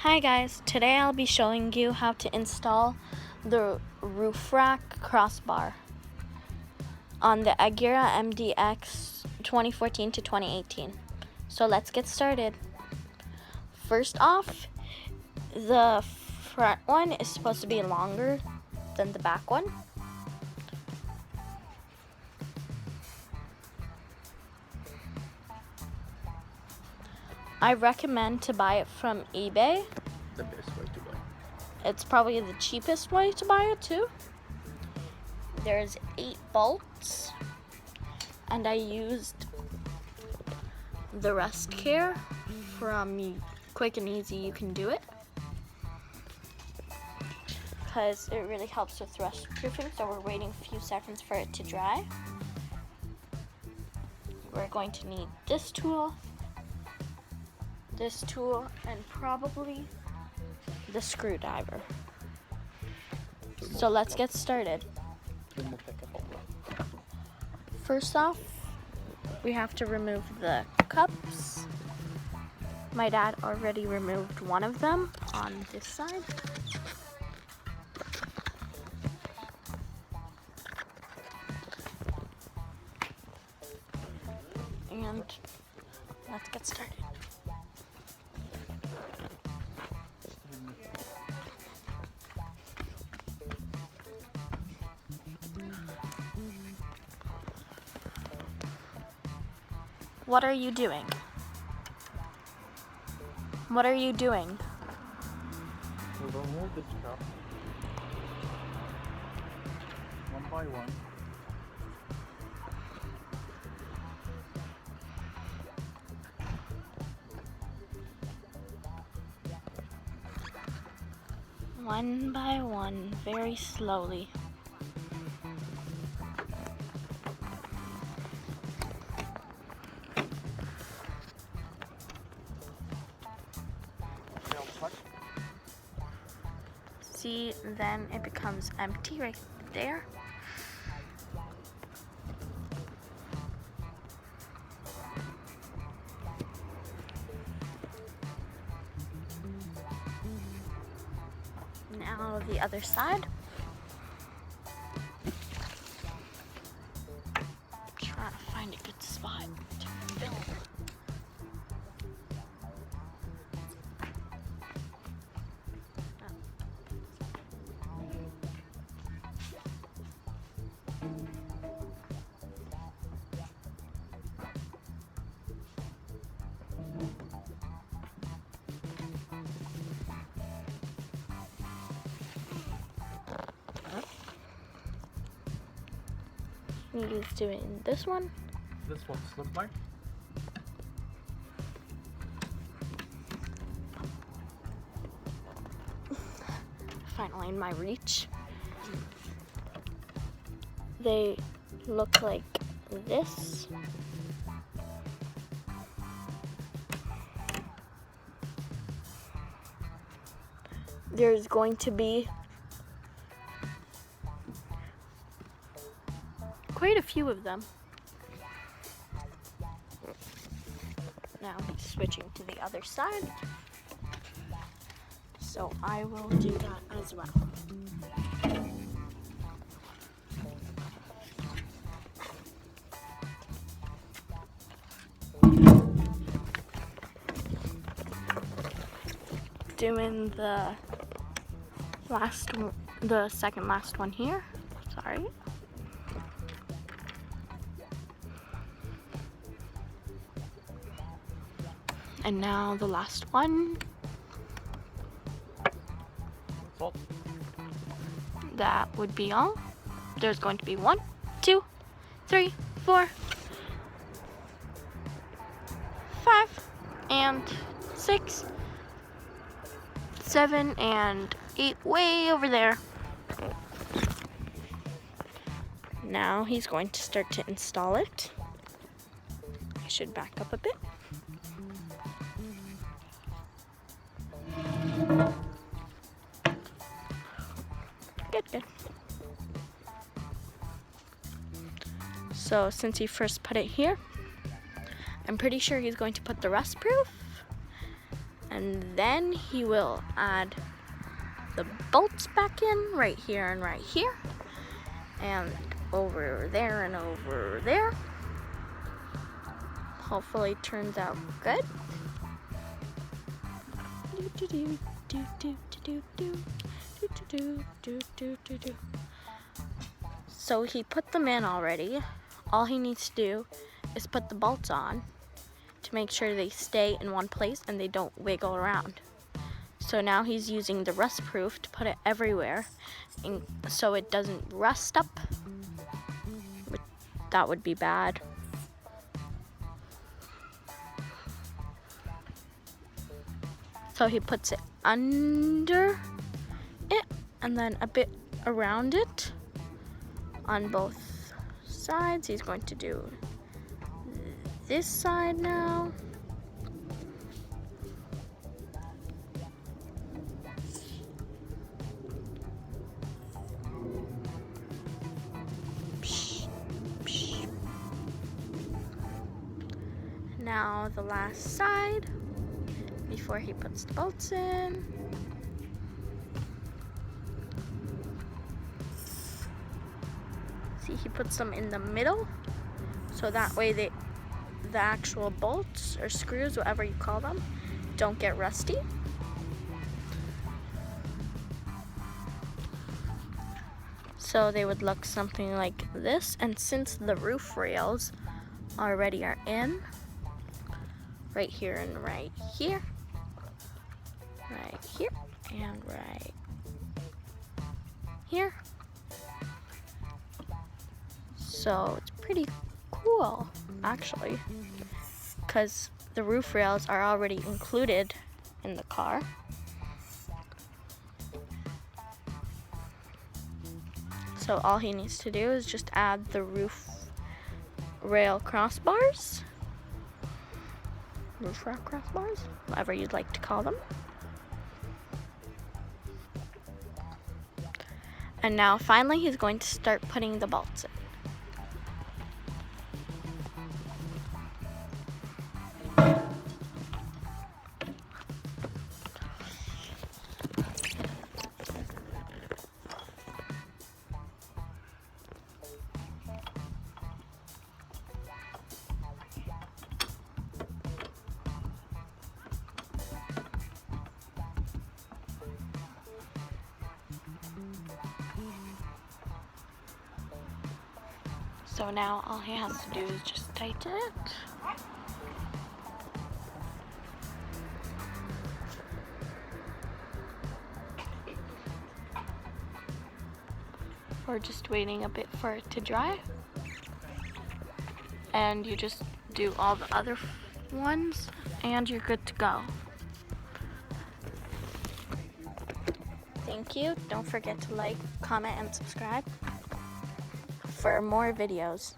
Hi guys, today I'll be showing you how to install the roof rack crossbar on the Acura MDX 2014 to 2018. So let's get started. First off, the front one is supposed to be longer than the back one. I recommend to buy it from eBay. The best way to buy. It's probably the cheapest way to buy it too. There's 8 bolts, and I used the Rest Care from Quick and Easy You Can Do It, because it really helps with rust proofing. So we're waiting a few seconds for it to dry. We're going to need this tool, and probably the screwdriver. So let's get started. First off, we have to remove the cups. My dad already removed one of them on this side. And let's get started. What are you doing? What are you doing? We'll remove the strap one by one. One by one, very slowly. See, then it becomes empty right there. Now the other side. Trying to find a good spot to film. He's doing this one. This what this look like? Finally in my reach. They look like this. There's going to be quite a few of them. Now he's switching to the other side, so I will do that as well. Doing the second last one here. Sorry. And now the last one. Salt. That would be all. There's going to be 1, 2, 3, 4, 5, and 6, 7, and 8 way over there. Now he's going to start to install it. I should back up a bit. Good. So since he first put it here, I'm pretty sure he's going to put the rust proof, And then he will add the bolts back in right here and right here. And over there and over there. Hopefully it turns out good. So he put them in already. All he needs to do is put the bolts on to make sure they stay in one place and they don't wiggle around. So now he's using the rust proof to put it everywhere and so it doesn't rust up. That would be bad. So he puts it under it and then a bit around it on both sides. He's going to do this side now. Now the last side before he puts the bolts in. See, he puts them in the middle so that way the actual bolts or screws, whatever you call them, don't get rusty. So they would look something like this, and since the roof rails already are in, right here and right here, right here and right here. So it's pretty cool actually, because the roof rails are already included in the car. So all he needs to do is just add the roof rail crossbars. Roof rail crossbars, whatever you'd like to call them. And now finally he's going to start putting the bolts in. So now all he has to do is just tighten it. We're just waiting a bit for it to dry. And you just do all the other ones and you're good to go. Thank you. Don't forget to like, comment, and subscribe for more videos.